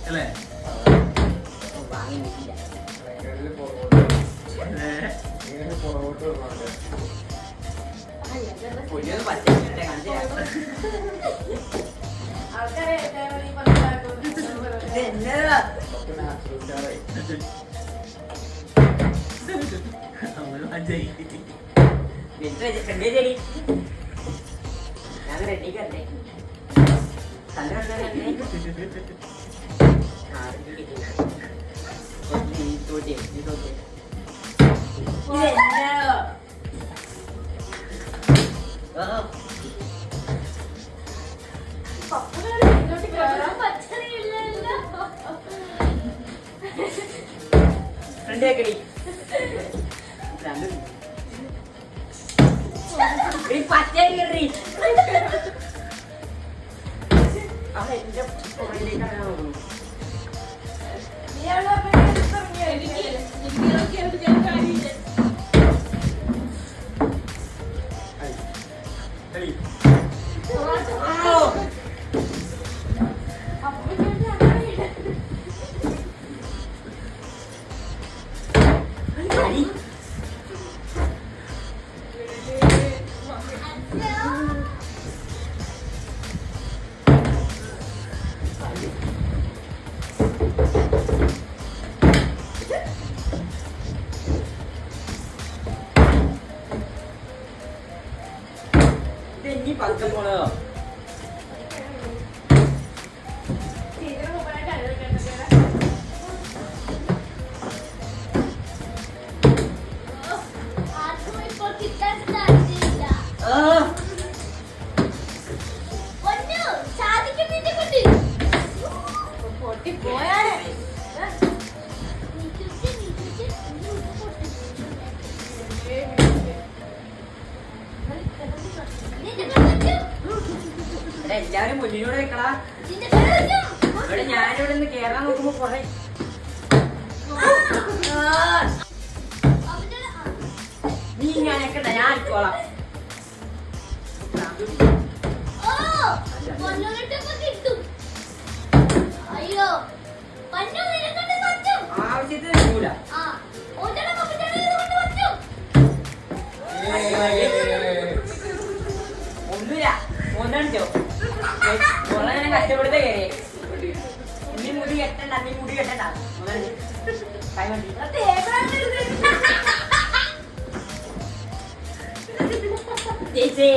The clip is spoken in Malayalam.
അല്ലേ ഞാൻ റെഡി കണ്ടേ പച്ചക്കറി അതെന്റെ പുറകിലേക്കാണ് നോക്കുന്നു. ഇനി പതുക്കെ പോണോ എല്ലാവരും മുന്നിലൂടെ വെക്കടാ. ഇവിടെ ഞാനിവിടെ നിന്ന് കേറാൻ നോക്കുമ്പോ കൊറേ നീ ഞാനൊക്കെ ഞാൻ ആയിക്കോളാം. ആവശ്യത്തിന് നിൽക്കൂല. ഒന്നുമില്ല ഒന്നോ വളരെ കഷ്ടപ്പെടുത്ത കയറി നീ മുടി കെട്ടണ്ട നീ മുടി കെട്ടണ്ട ചേച്ചി